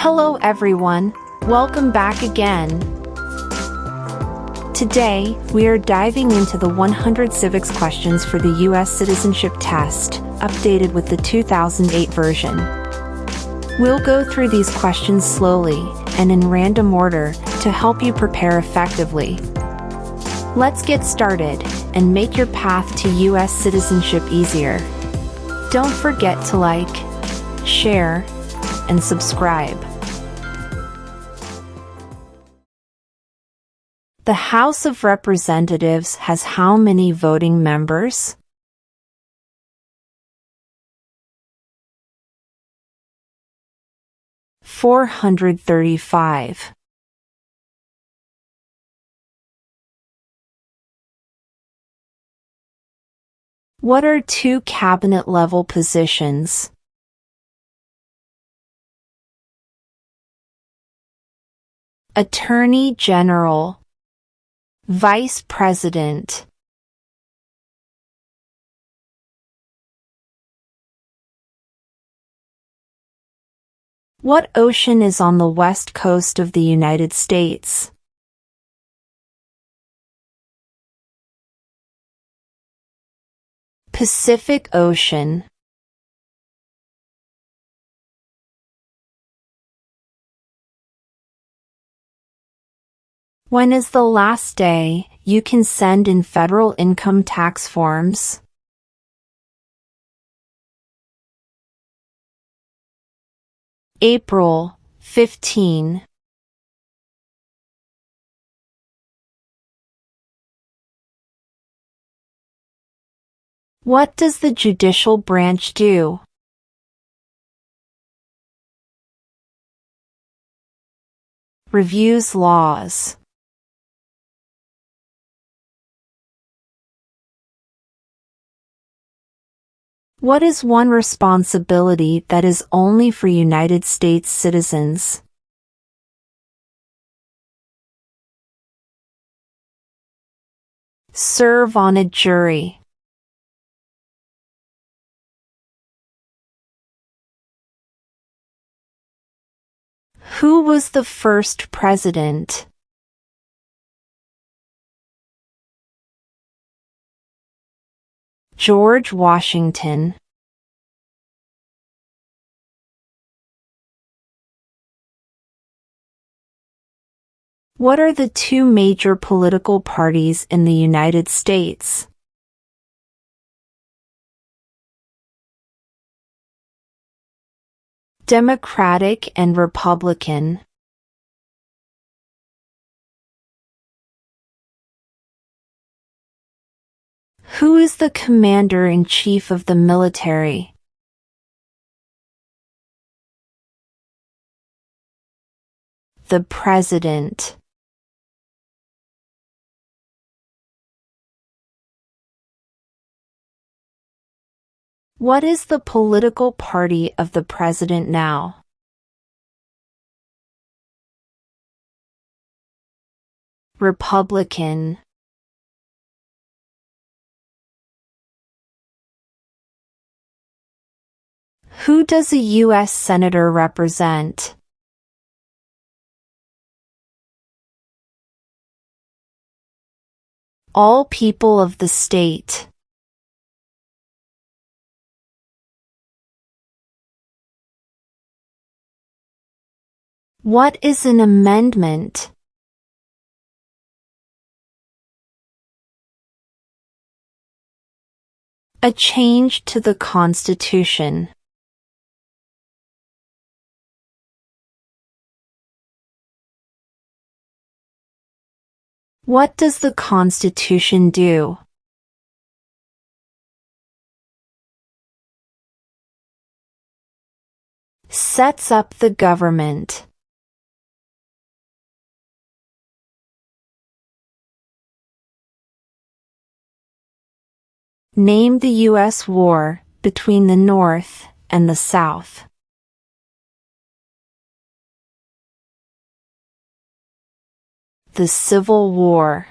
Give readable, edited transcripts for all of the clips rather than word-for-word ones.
Hello everyone, welcome back again. Today, we are diving into the 100 civics questions for the U.S. Citizenship test, updated with the 2008 version. We'll go through these questions slowly and in random order to help you prepare effectively. Let's get started and make your path to U.S. citizenship easier. Don't forget to like, share, and subscribe. The House of Representatives has how many voting members? (435). What are two cabinet-level positions? Attorney General, Vice President. What ocean is on the west coast of the United States? Pacific Ocean. When is the last day you can send in federal income tax forms? April 15. What does the judicial branch do? Reviews laws. What is one responsibility that is only for United States citizens? Serve on a jury. Who was the first president? George Washington. What are the two major political parties in the United States? Democratic and Republican. Who is the commander-in-chief of the military? The President. What is the political party of the president now? Republican. Who does a U.S. Senator represent? All people of the state. What is an amendment? A change to the Constitution. What does the Constitution do? Sets up the government. Name the U.S. war between the North and the South. The Civil War.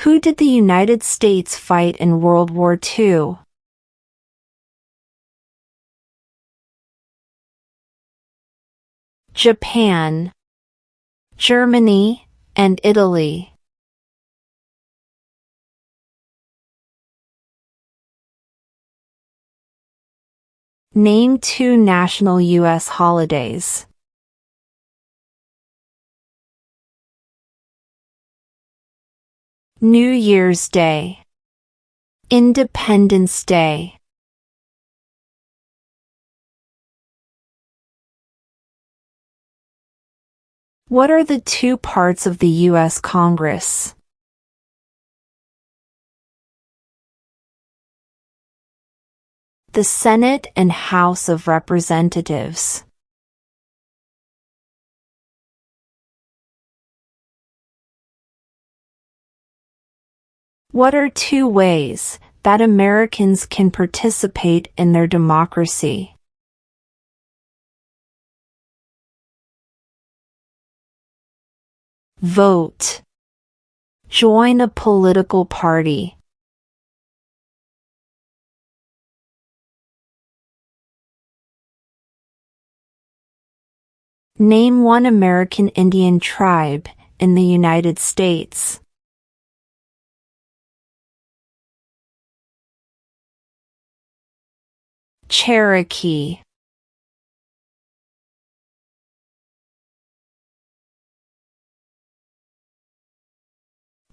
Who did the United States fight in World War II? Japan, Germany, and Italy. Name 2 national U.S. holidays. New Year's Day, Independence Day. What are the 2 parts of the U.S. Congress? The Senate and House of Representatives. What are 2 ways that Americans can participate in their democracy? Vote. Join a political party. Name 1 American Indian tribe in the United States. Cherokee.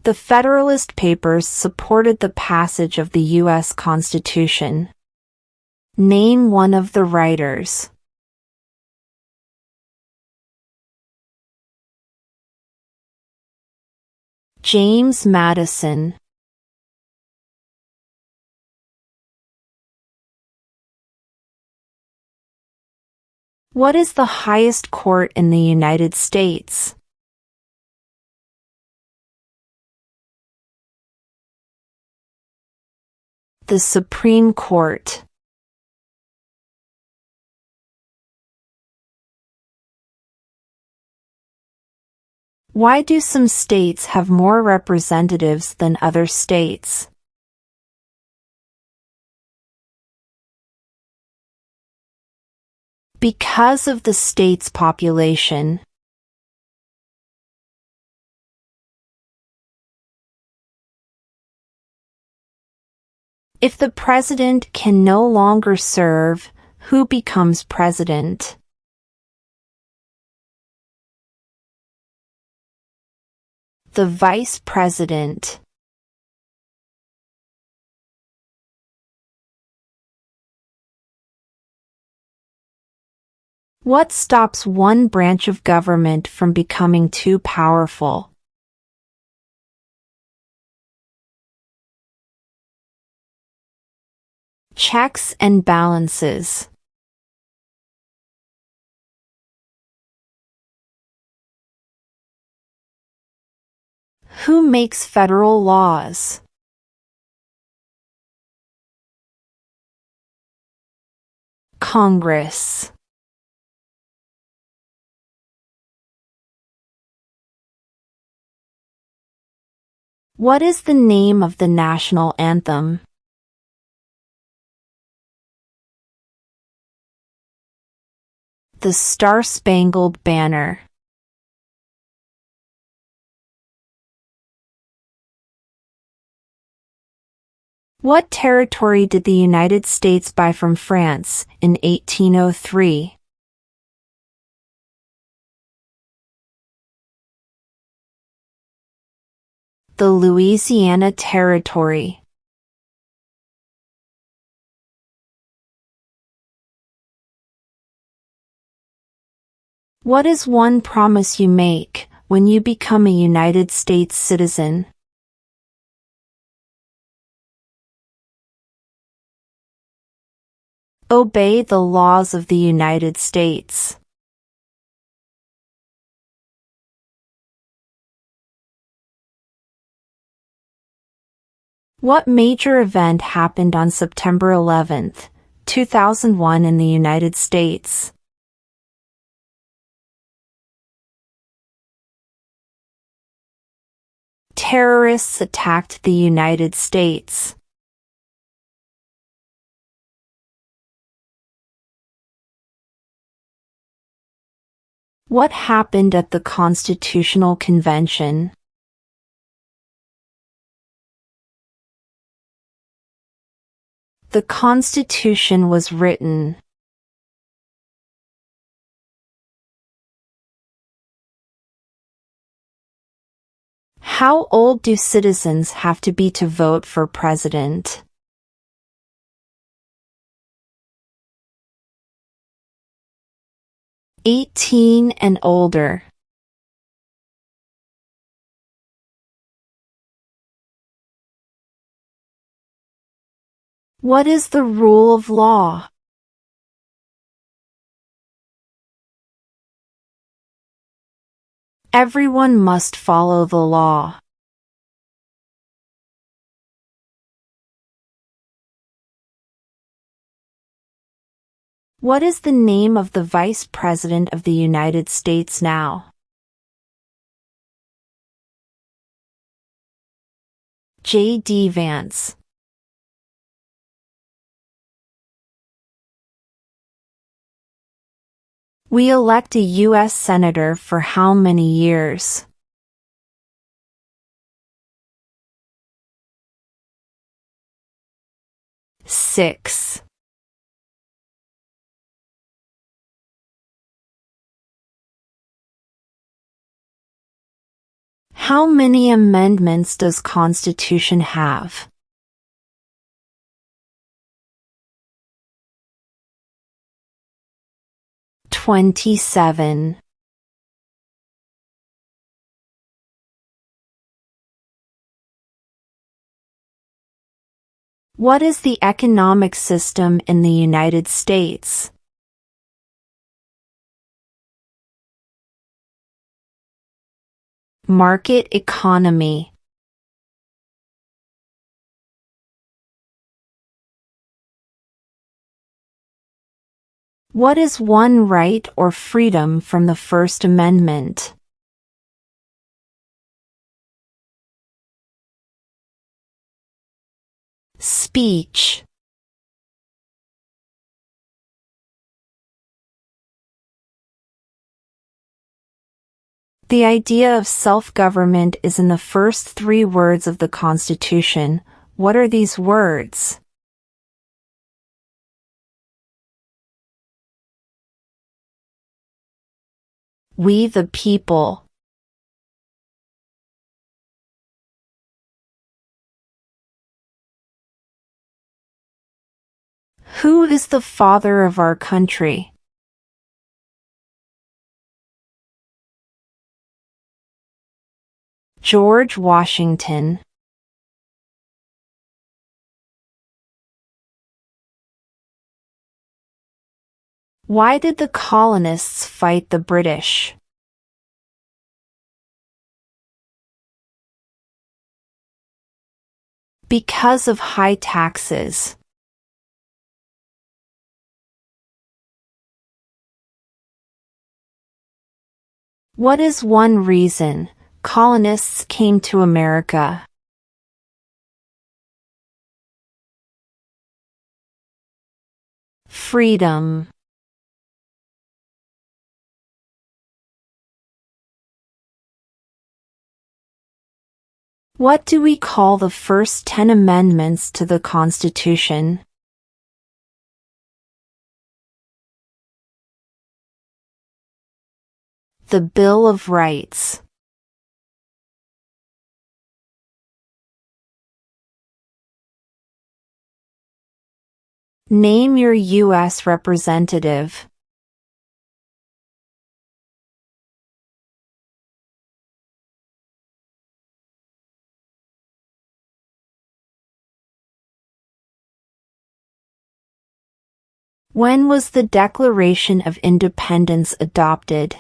The Federalist Papers supported the passage of the U.S. Constitution. Name 1 of the writers. James Madison. What is the highest court in the United States? The Supreme Court. Why do some states have more representatives than other states? Because of the state's population. If the president can no longer serve, who becomes president? The vice president. What stops one branch of government from becoming too powerful? Checks and balances. Who makes federal laws? Congress. What is the name of the national anthem? The Star-Spangled Banner. What territory did the United States buy from France in 1803? The Louisiana Territory. What is one promise you make when you become a United States citizen? Obey the laws of the United States. What major event happened on September 11, 2001 in the United States? Terrorists attacked the United States. What happened at the Constitutional Convention? The Constitution was written. How old do citizens have to be to vote for president? 18 and older. What is the rule of law? Everyone must follow the law. What is the name of the Vice President of the United States now? J.D. Vance. We elect a U.S. Senator for how many years? 6. How many amendments does Constitution have? 27. What is the economic system in the United States? Market economy. What is one right or freedom from the First Amendment? Speech. The idea of self-government is in the first 3 words of the Constitution. What are these words? We the people. Who is the father of our country? George Washington. Why did the colonists fight the British? Because of high taxes. What is one reason colonists came to America? Freedom. What do we call the first 10 amendments to the Constitution? The Bill of Rights. Name your U.S. representative. When was the Declaration of Independence adopted?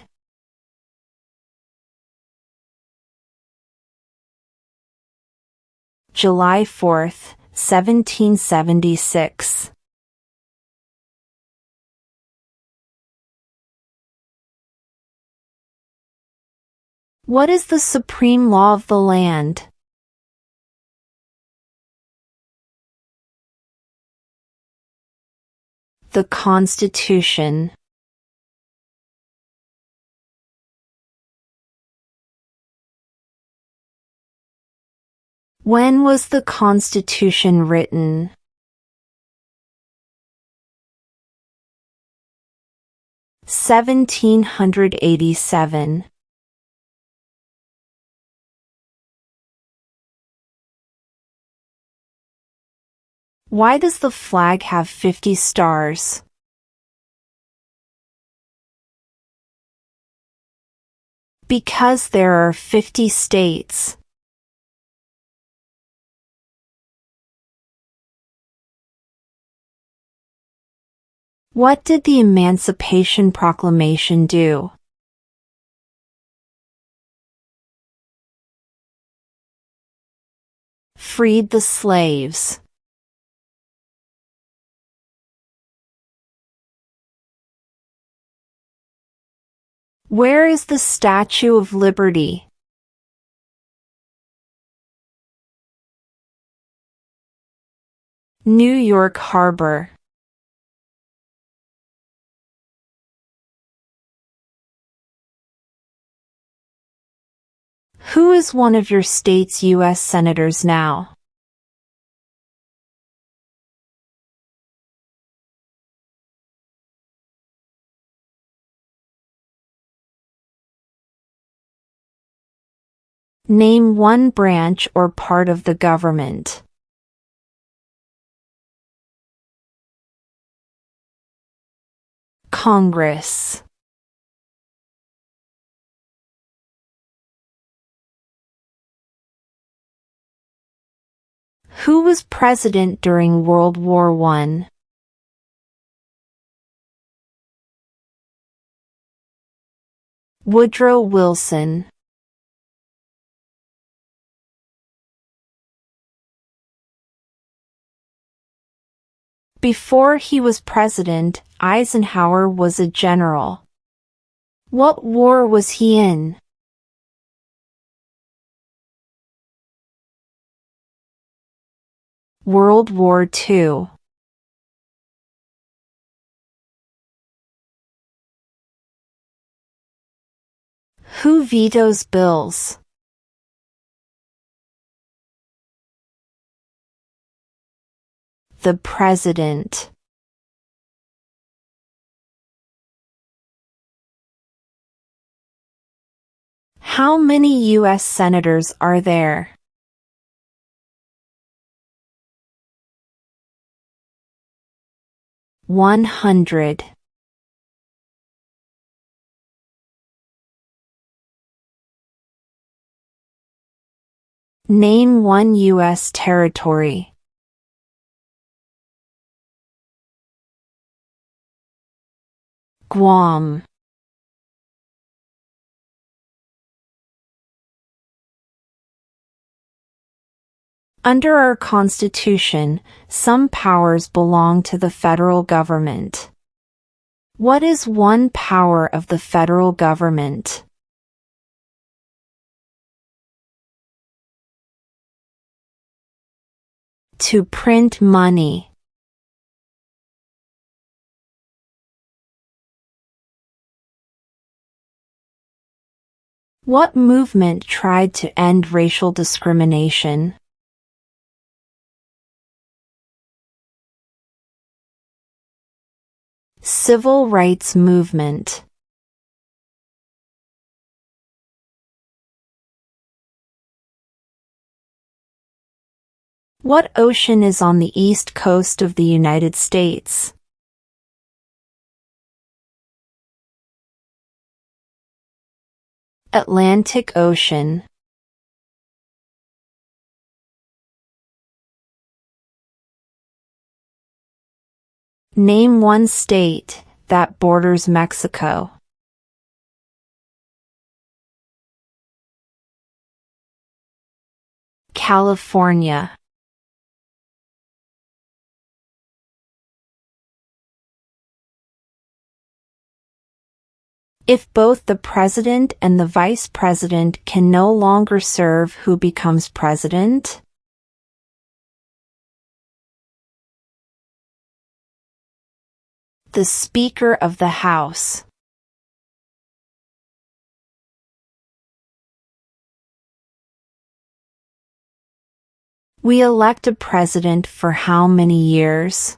July 4, 1776. What is the supreme law of the land? The Constitution. When was the Constitution written? (1787). Why does the flag have 50 stars? Because there are 50 states. What did the Emancipation Proclamation do? Freed the slaves. Where is the Statue of Liberty? New York Harbor. Who is one of your state's U.S. senators now? Name one branch or part of the government. Congress. Who was president during World War I? Woodrow Wilson. Before he was president, Eisenhower was a general. What war was he in? World War II. Who vetoes bills? The President. How many U.S. senators are there? (100). Name one U.S. territory. Guam. Under our Constitution, some powers belong to the federal government. What is one power of the federal government? To print money. What movement tried to end racial discrimination? Civil rights movement. What ocean is on the east coast of the United States? Atlantic Ocean. Name one state that borders Mexico. California. If both the president and the vice president can no longer serve, who becomes president? The Speaker of the House. We elect a president for how many years?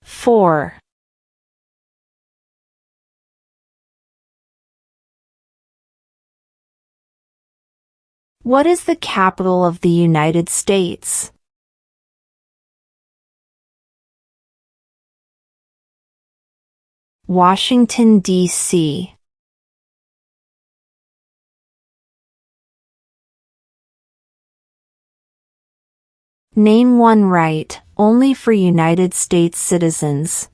4. What is the capital of the United States? Washington, D.C. Name one right, only for United States citizens.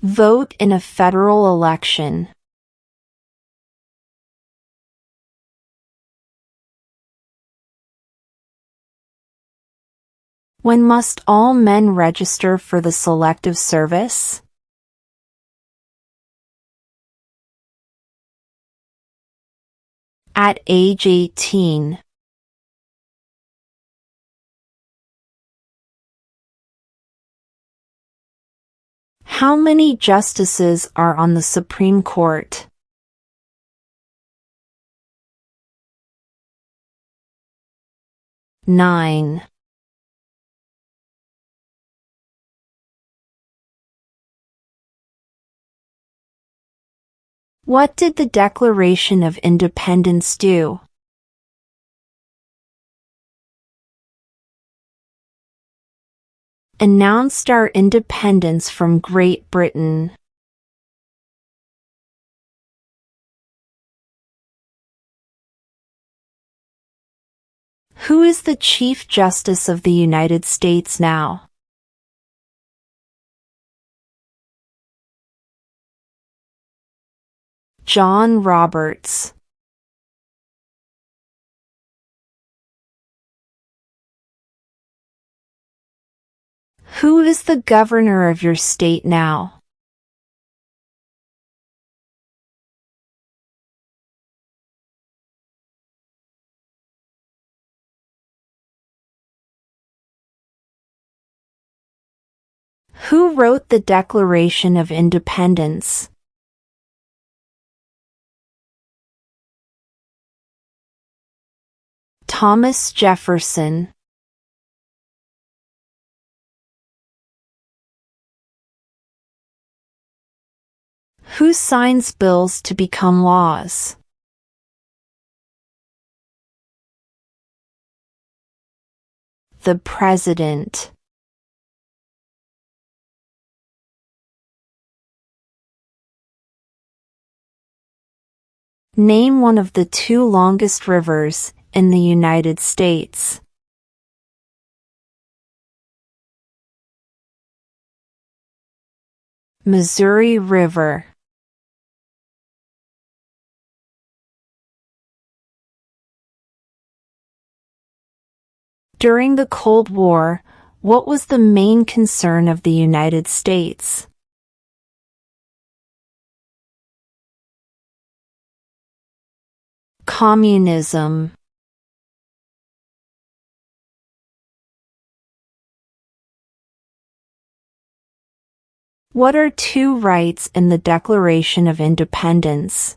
Vote in a federal election. When must all men register for the Selective Service? At age 18. How many justices are on the Supreme Court? 9. What did the Declaration of Independence do? Announced our independence from Great Britain. Who is the Chief Justice of the United States now? John Roberts. Who is the governor of your state now? Who wrote the Declaration of Independence? Thomas Jefferson. Who signs bills to become laws? The President. Name one of the 2 longest rivers in the United States. Missouri River. During the Cold War, what was the main concern of the United States? Communism. What are 2 rights in the Declaration of Independence?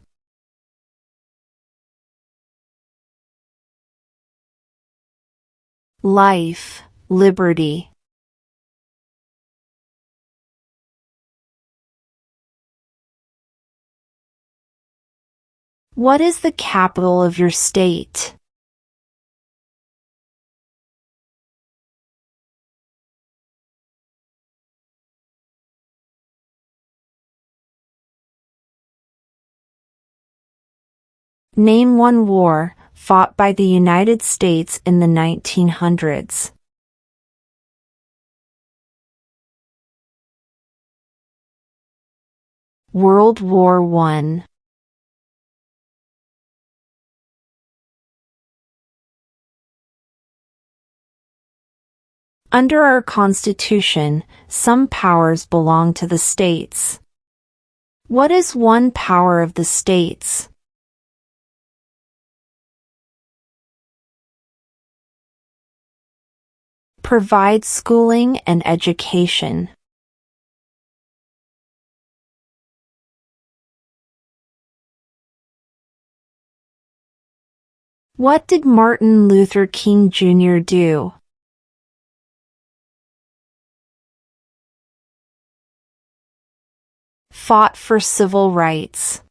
Life, liberty. What is the capital of your state? Name one war fought by the United States in the 1900s. World War I. Under our Constitution, some powers belong to the states. What is one power of the states? Provide schooling and education. What did Martin Luther King Jr. do? Fought for civil rights.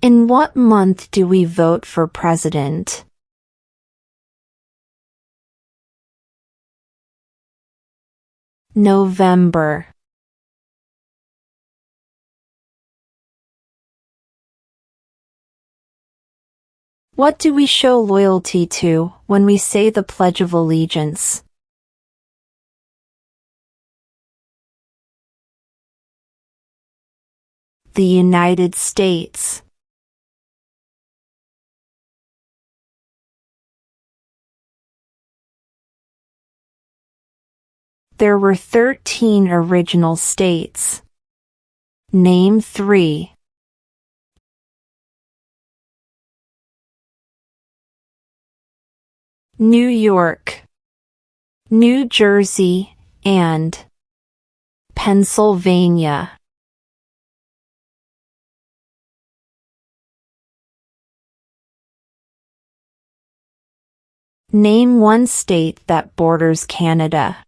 In what month do we vote for president? November. What do we show loyalty to when we say the Pledge of Allegiance? The United States. There were 13 original states. Name 3. New York, New Jersey, and Pennsylvania. Name one state that borders Canada.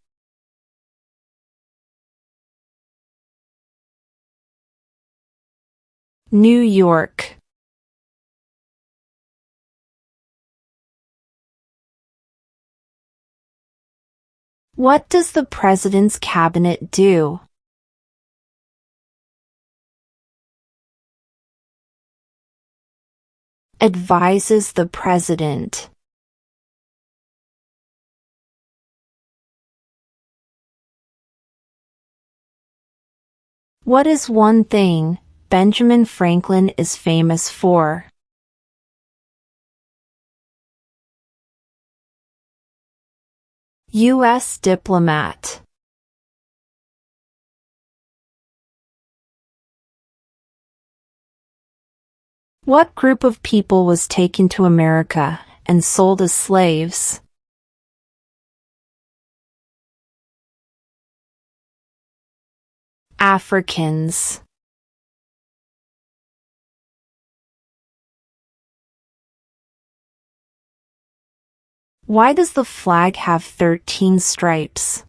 New York. What does the President's Cabinet do? Advises the President. What is one thing Benjamin Franklin is famous for? U.S. diplomat. What group of people was taken to America and sold as slaves? Africans. Why does the flag have 13 stripes?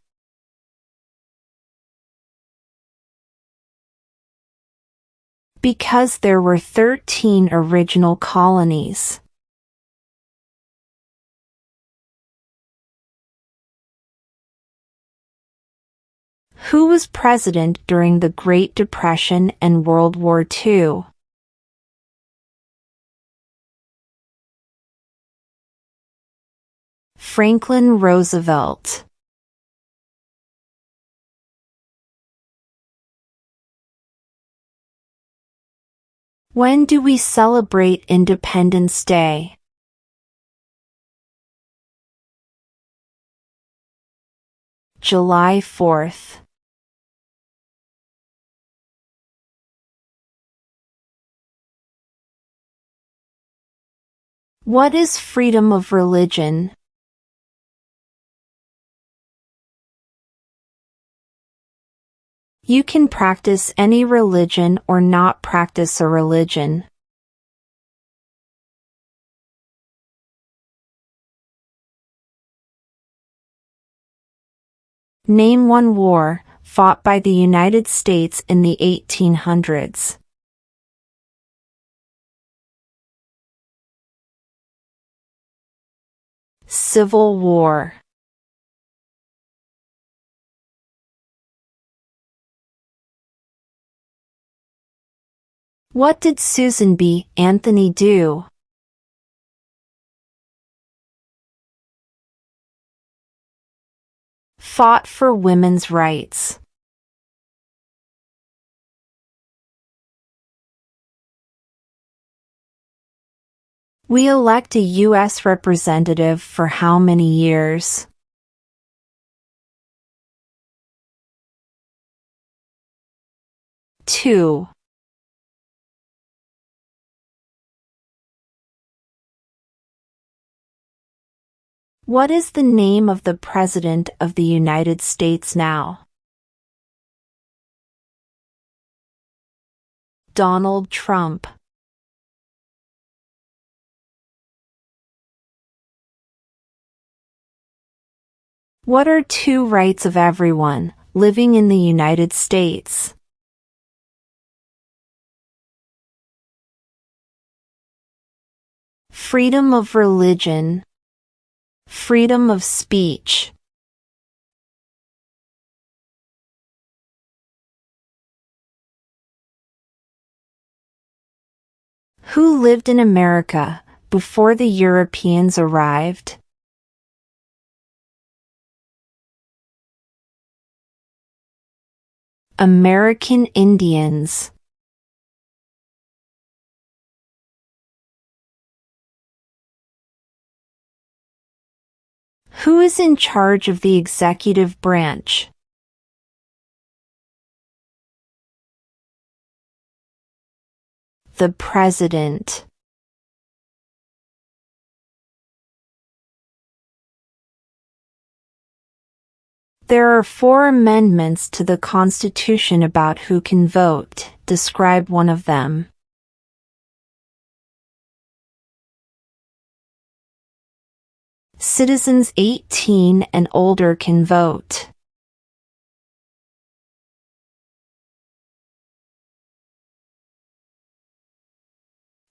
Because there were 13 original colonies. Who was president during the Great Depression and World War II? Franklin Roosevelt. When do we celebrate Independence Day? July 4th. What is freedom of religion? You can practice any religion or not practice a religion. Name one war fought by the United States in the 1800s. Civil War. What did Susan B. Anthony do? Fought for women's rights. We elect a U.S. representative for how many years? 2. What is the name of the President of the United States now? Donald Trump. What are two rights of everyone living in the United States? Freedom of religion, freedom of speech. Who lived in America before the Europeans arrived? American Indians. Who is in charge of the executive branch? The President. There are 4 amendments to the Constitution about who can vote. Describe one of them. Citizens 18 and older can vote.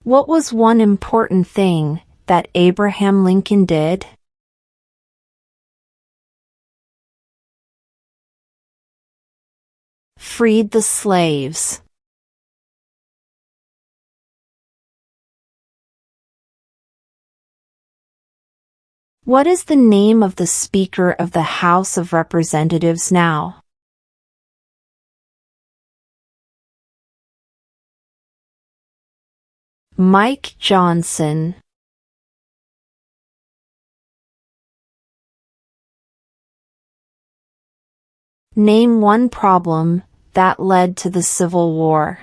What was one important thing that Abraham Lincoln did? Freed the slaves. What is the name of the Speaker of the House of Representatives now? Mike Johnson. Name one problem that led to the Civil War.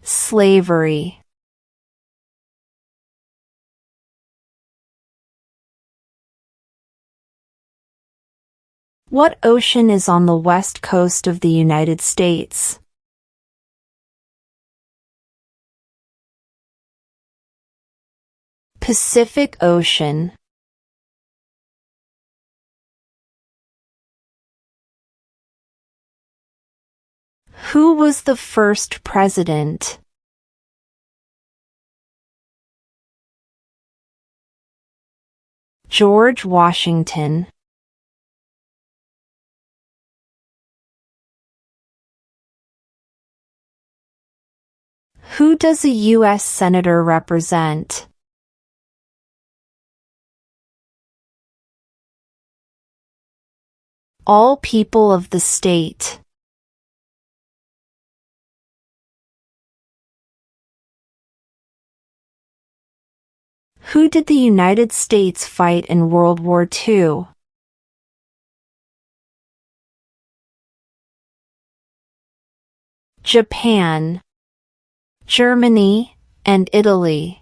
Slavery. What ocean is on the west coast of the United States? Pacific Ocean. Who was the first president? George Washington. Who does a U.S. Senator represent? All people of the state. Who did the United States fight in World War II? Japan, Germany, and Italy.